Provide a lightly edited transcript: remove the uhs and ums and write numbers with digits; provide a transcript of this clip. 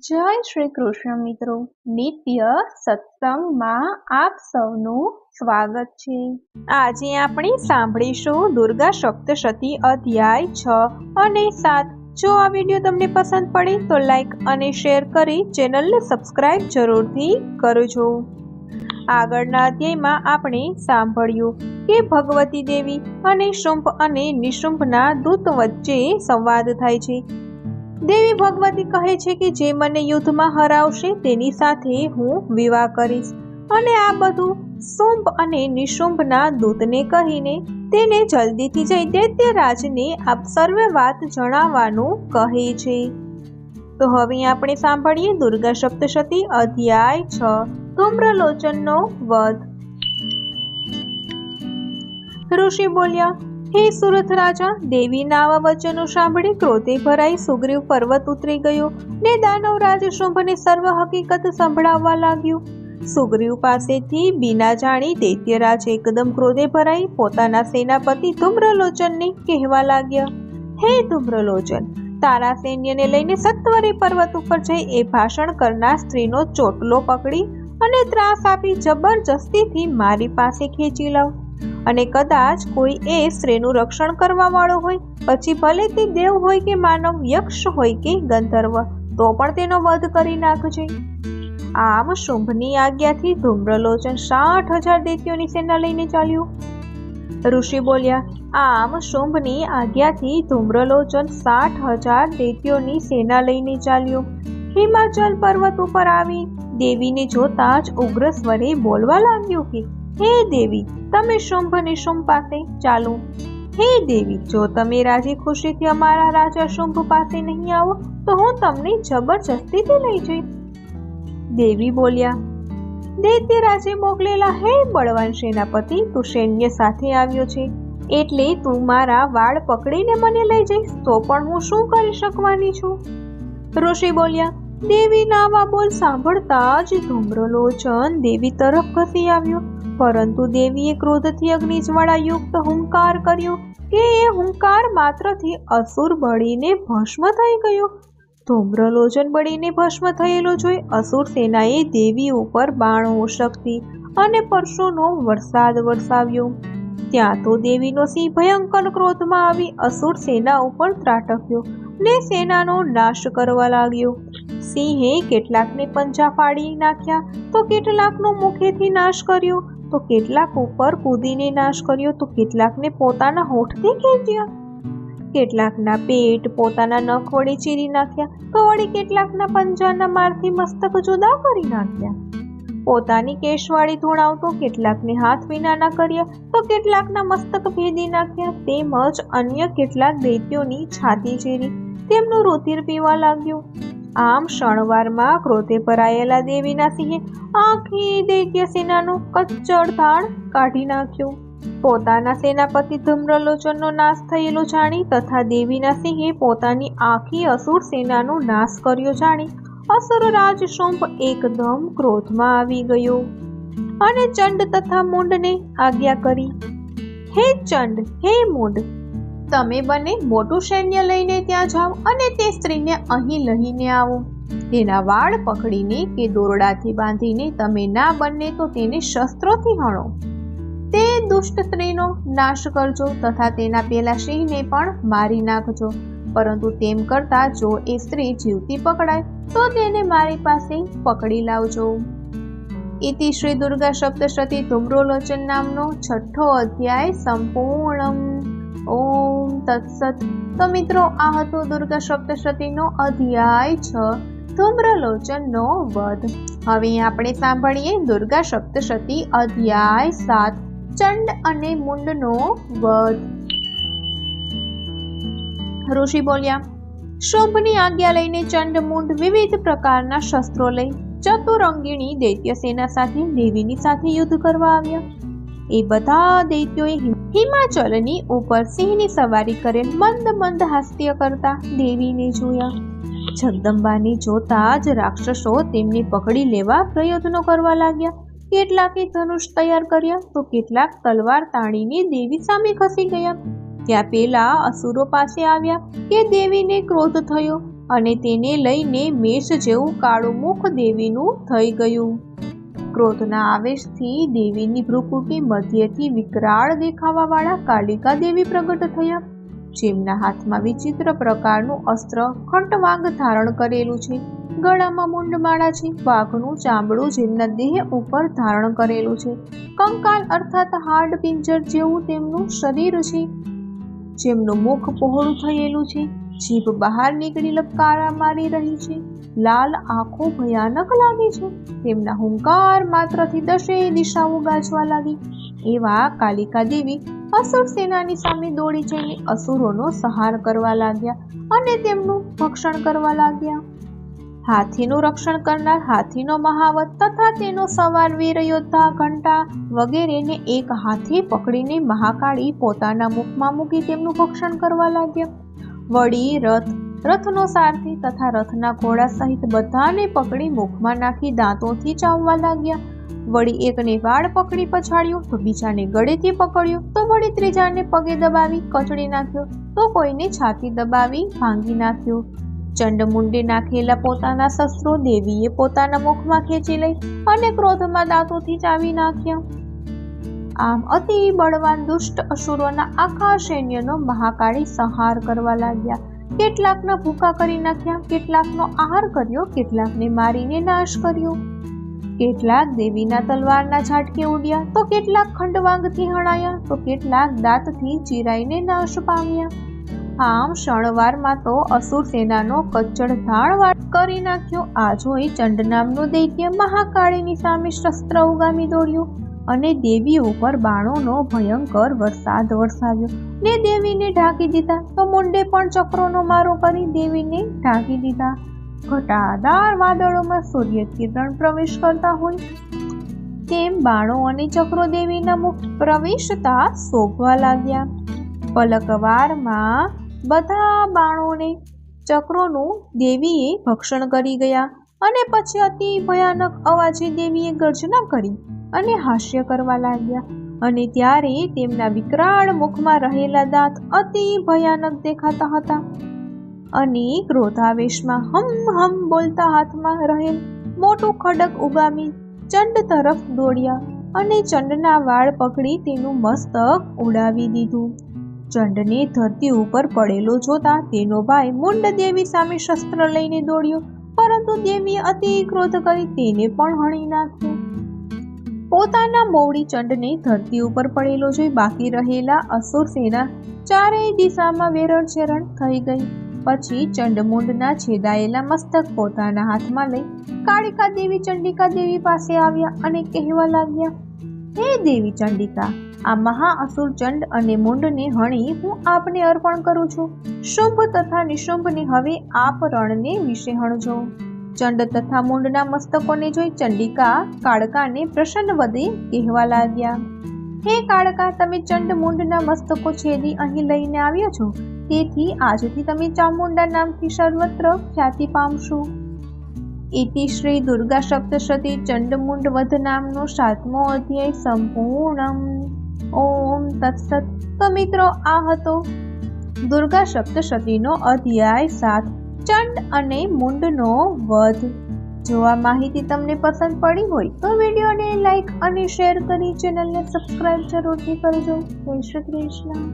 જય શ્રી કૃષ્ણ મિત્રો, નિત્ય સત્સંગમાં આપ સૌનું સ્વાગત છે। આજે આપણે સાંભળીશું દુર્ગા સપ્તશતી અધ્યાય 6 અને 7। જો આ વિડીયો તમને પસંદ પડે તો લાઈક અને શેર કરી ચેનલને સબસ્ક્રાઇબ જરૂરથી કરજો। આગળના અધ્યાયમાં આપણે સાંભળ્યું કે ભગવતી દેવી અને શુંભ અને નિશુંભના દૂત વચ્ચે સંવાદ થાય છે। દેવી ભગવતી કહે છે કે જે મને યુદ્ધમાં હરાવશે તેની સાથે હું વિવાહ કરીશ, અને આ બધું શુંભ અને નિશુંભના દૂતને કહીને તેને જલ્દીથી જઈ દૈત્યરાજને આપ સર્વે વાત જણાવવાનું કહે છે। તો હવે આપણે સાંભળીએ દુર્ગા સપ્તશતી અધ્યાય 6 ધૂમ્રલોચનનો વધ। ઋષિ બોલ્યા, હે સુરથ રાજા, દેવીના આવા વચનો સાંભળી ક્રોધે ભરાઈ સુગ્રીવ પર્વત ઉતરી ગયો ને દાનવરાજ શુંભને સર્વ હકીકત સંભળાવવા લાગ્યો। સુગ્રીવ પાસેથી બીના જાણી દૈત્યરાજ એકદમ ક્રોધે ભરાઈ પોતાના સેનાપતિ ધૂમ્રલોચનને કહેવા લાગ્યા, હે ધૂમ્રલોચન, તારા સૈન્યને લઈને સત્વરે પર્વત ઉપર જઈ એ ભાષણ કરનાર સ્ત્રીનો ચોટલો પકડી અને ત્રાસ આપી જબરજસ્તીથી મારી પાસે ખેંચી લાવ, અને કદાચ કોઈ એ સ્ત્રીનું રક્ષણ કરવા વાળો હોય, પછી ભલે તે દેવ હોય કે માનવ, યક્ષ હોય કે ગંધર્વ, તો પણ તેનો વધ કરી નાખજે। આમ શુંભની આજ્ઞાથી ધૂમ્રલોચન 60,000 દૈત્યોની સેના લઈને ચાલ્યો। ઋષિ બોલ્યા, આમ શુંભની આજ્ઞાથી ધૂમ્રલોચન 60,000 દૈત્યોની સેના લઈને ચાલ્યો। હિમાચલ પર્વત ઉપર આવી દેવીને જોતા જ ઉગ્ર સ્વરે બોલવા લાગ્યો કે, હે દેવી, તમે શુંભ નિશુંભ પાસે ચાલો। હે દેવી, જો તમે રાજી ખુશીથી અમારા રાજા શુંભ પાસે નહીં આવો તો હું તમને જબરજસ્તીથી લઈ જઈશ। દેવી બોલ્યા, દૈત્યરાજે મોકલેલા હે બળવાન સેનાપતિ, તું સૈન્ય સાથે આવ્યો છે એટલે તું મારા વાળ પકડીને મને લઈ જઈશ તો પણ હું શું કરી શકવાની છું? ઋષિ બોલ્યા, દેવીના આવા બોલ સાંભળતા જ ધૂમ્રલોચન દેવી તરફ ખસી આવ્યો, પરંતુ દેવીએ ક્રોધથી અગ્નિજ્વાળા યુક્ત હુંકાર કર્યો કે એ હુંકાર માત્રથી અસુર બળીને ભસ્મ થઈ ગયો। ધૂમ્રલોચન બળીને ભસ્મ થયેલો જોઈ અસુર સેનાએ દેવી ઉપર બાણો, શક્તિ અને પરશોનો વરસાદ વરસાવ્યો। ત્યાં તો દેવીનો સિંહ ભયંકર ક્રોધમાં આવી અસુર સેના ઉપર ત્રાટક્યો ને સેનાનો નાશ કરવા લાગ્યો। સિંહે કેટલાકને પંજા ફાડી નાખ્યા, તો કેટલાકનો મુખેથી નાશ કર્યો, તો કેટલાક ઉપર કૂદીને નાશ કર્યો, તો કેટલાકને પોતાના હોઠથી ખેંચ્યા, કેટલાકના પેટ પોતાના નખ વડે ચીરી નાખ્યા, તો વળી કેટલાકના પંજાના મારથી મસ્તક જુદા કરી નાખ્યા, પોતાની કેશવાળી ધોણાવતો કેટલાકને હાથ વિનાના કર્યા, તો કેટલાકના મસ્તક ભેદી નાખ્યા, તેમજ અન્ય કેટલાક દૈત્યોની છાતી ચીરી તેમનું રુધિર પીવા લાગ્યો। આમ ક્ષણવારમાં ક્રોધે ભરાયેલા દેવીના સિંહે આખી દૈત્ય સેનાનો કચ્ચર તાણ કાઢી નાખ્યો। પોતાના સેનાપતિ ધૂમ્રલોચનનો નાશ થયેલો જાણી તથા દેવીના સિંહે પોતાની આખી અસુર સેનાનો નાશ કર્યો જાણી અસુરરાજ શુંભ એકદમ ક્રોધમાં આવી ગયો અને ચંડ તથા મૂંડને આજ્ઞા કરી, હે ચંડ, હે મૂંડ, તમે બંને મોટું સૈન્ય લઈને ત્યાં જાઓ અને તે સ્ત્રીને અહીં લઈને આવો। તેના વાળ પકડીને કે દોરડાથી બાંધીને તમે ના બને તો તેને શસ્ત્રોથી હણો, તે દુષ્ટ સ્ત્રીનો નાશ કરજો તથા તેના પેલા સિંહને પણ મારી નાખજો, પરંતુ તેમ કરતા જો એ સ્ત્રી જીવતી પકડાય તો તેને મારી પાસે પકડી લાવજો। ઇતિ શ્રી દુર્ગા સપ્તશતી ધૂમ્રલોચન નામનો 6ઠો અધ્યાય સંપૂર્ણ। ઓમ તત્સત। તો મિત્રો, આ હતો દુર્ગા સપ્તશતીનો અધ્યાય 6 ધૂમ્રલોચનનો વધ। હવે આપણે સાંભળીએ દુર્ગા સપ્તશતી અધ્યાય 7 ચંડ અને મૂંડનો વધ। ઋષિ બોલ્યા, શુંભની આજ્ઞા લઈને ચંડ મૂંડ વિવિધ પ્રકારના શસ્ત્રો લઈ ચતુરંગીણી દૈત્ય સેના સાથે દેવીની સાથે યુદ્ધ કરવા આવ્યા। એ બધા દૈત્યોએ હિમાચલની ઉપર સિંહની સવારી કરેલ મંદ મંદ હાસ્ય કરતા દેવીને જોયા। જગદંબાને જોતા જ રાક્ષસો તેમને પકડી લેવા પ્રયત્નો કરવા લાગ્યા। કેટલાકે ધનુષ તૈયાર કર્યા, તો કેટલાક તલવાર તાણીને દેવી સામે ખસી ગયા। ત્યાં પેલા અસુરો પાસે આવ્યા કે દેવીને ક્રોધ થયો અને તેને લઈને મેષ જેવું કાળું મુખ દેવીનું થઈ ગયું. ક્રોધના આવેશથી દેવીની ભ્રુકુટી મધ્યથી વિકરાળ દેખાવાવાળા કાલિકા દેવી પ્રગટ થયા, જેમના હાથમાં વિચિત્ર પ્રકારનું અસ્ત્ર ખંટવાંગ ધારણ કરેલું છે. ગળામાં મુંડમાળા છે. વાઘનું ચામડું જેમના દેહ ઉપર ધારણ કરેલું છે. કંકાલ અર્થાત હાડ પિંજર જેવું તેમનું શરીર છે. જેમનું મુખ પહોળું થયેલું છે. જીભ બહાર નીકળી લપકારા મારી રહી છે. લાલ આંખો ભયાનક લાગે છે. તેમના હુંકાર માત્રથી 10 દિશાઓ ગાજવા લાગી. એવા કાલિકા દેવી અસુર સેનાની સામે દોડી જઈને અસુરોનો સંહાર કરવા લાગ્યા અને તેમનું ભક્ષણ કરવા લાગ્યા. હાથીનું રક્ષણ કરનાર હાથીનો મહાવત તથા તેનો સવાર વીર યોદ્ધા ઘંટા વગેરેને એક હાથે પકડીને મહાકાળી પોતાના મુખમાં મૂકી તેમનું ભક્ષણ કરવા લાગ્યા. વળી રથનો સારથી તથા રથના ઘોડા સહિત બધાને પકડી મુખમાં નાખી દાંતોથી ચાવવા લાગ્યા. વળી એકને વાળ પકડી પછાડ્યો તો બીજાને ગળેથી પકડ્યો તો વળી ત્રીજાને પગે દબાવી કચડી નાખ્યો તો કોઈને છાતી દબાવી ભાંગી નાખ્યો. ચંડમુંડે નાખેલા પોતાના શસ્ત્રો દેવીએ પોતાના મુખમાં ખેંચી લઈ અને ક્રોધમાં દાંતોથી ચાવી નાખ્યા. આમ અતિ બળવાન દુષ્ટ અસુરોના આખા સૈન્યનો મહાકાળી સંહાર કરવા લાગ્યા. કેટલાકના ભૂખા કરી નાખ્યા, કેટલાકનો આહાર કર્યો, કેટલાકને મારીને નાશ કર્યો. કેટલાક દેવીના તલવારના ઝાટકે ઉડ્યા તો કેટલાક ખંડવાંગથી હણાયા તો કેટલાક દાંતથી ચીરાઈને નાશ પામ્યા. આમ ક્ષણવારમાં તો અસુર સેનાનો કચ્ચડ ધાણ કરી નાખ્યો. આ જોઈ ચંડ નામનું દૈત્ય મહાકાળીની સામે શસ્ત્ર ઉગામી દોડ્યું અને દેવી ઉપર બાણોનો ભયંકર વરસાદ વરસાવ્યો ને દેવીને ઢાંકી દીધા. તો મુંડે પણ ચક્રોનો મારો કરી દેવીને ઢાંકી દીધા. ઘટાદાર વાદળોમાં સૂર્ય કિરણ પ્રવેશ કરતા હોય તેમ બાણો અને ચક્રો દેવીના મુખ પ્રવેશતા શોભવા લાગ્યા. પલકવારમાં બધા બાણોને ચક્રોનું દેવીએ ભક્ષણ કરી ગયા અને પછી અતિ ભયાનક અવાજે દેવીએ ગર્જના કરી અને હાસ્ય કરવા લાગ્યા. અને ત્યારે તેમના વિકરાળ મુખમાં રહેલા દાંત અતિ ભયાનક દેખાતા હતા અને ક્રોધાવેશમાં હમ હમ બોલતા હાથમાં રહેલ મોટું ખડક ઉગામી ચંડ તરફ દોડ્યા અને ચંડના વાળ પકડી તેનું મસ્તક ઉડાવી દીધું. ચંડને ધરતી ઉપર પડેલો જોતા તેનો ભાઈ મુંડ દેવી સામે શસ્ત્ર લઈને દોડ્યો, પરંતુ દેવીએ અતિ ક્રોધ કરી તેને પણ હણી નાખ્યો. પોતાના મોવડી ચંડને ધરતી ઉપર પડેલો જોઈ બાકી રહેલા અસુર સેના ચારેય દિશામાં વેરણ થઈ ગઈ. પછી ચંડમુંડના છેદાયેલા મસ્તક પોતાના હાથમાં લઈ કાળિકા દેવી ચંડિકા દેવી પાસે આવ્યા અને કહેવા લાગ્યા, હે દેવી ચંડિકા, આ મહાઅસુર ચંડ અને મુંડને હણી હું આપને અર્પણ કરું છું. શુંભ તથા નિશુંભને હવે આપ રણને વિશે હણજો. ચંડ તથા મુંડના મસ્તકોને જોઈ ચંડિકા કાળકાને પ્રસન્ન વદે કહેવા લાગ્યા, હે કાળકા, તમે ચંડ મુંડના મસ્તકો છેદી અહીં લઈને આવ્યા છો, તેથી આજથી તમે ચામુંડા નામથી સર્વત્ર ખ્યાતિ પામશો. ઇતિ શ્રી દુર્ગા સપ્તશતી ચંડમુંડ વધ નામનો 7મો અધ્યાય સંપૂર્ણમ. ઓમ તત્સત. તો મિત્રો, આ હતો દુર્ગા સપ્તશતીનો અધ્યાય 7 ચંડ અને મુંડનો વધ. જો આ માહિતી તમને પસંદ પડી હોય તો વિડીયોને લાઈક અને શેર કરી ચેનલને સબસ્ક્રાઇબ જરૂરથી કરજો. જય શ્રી કૃષ્ણ.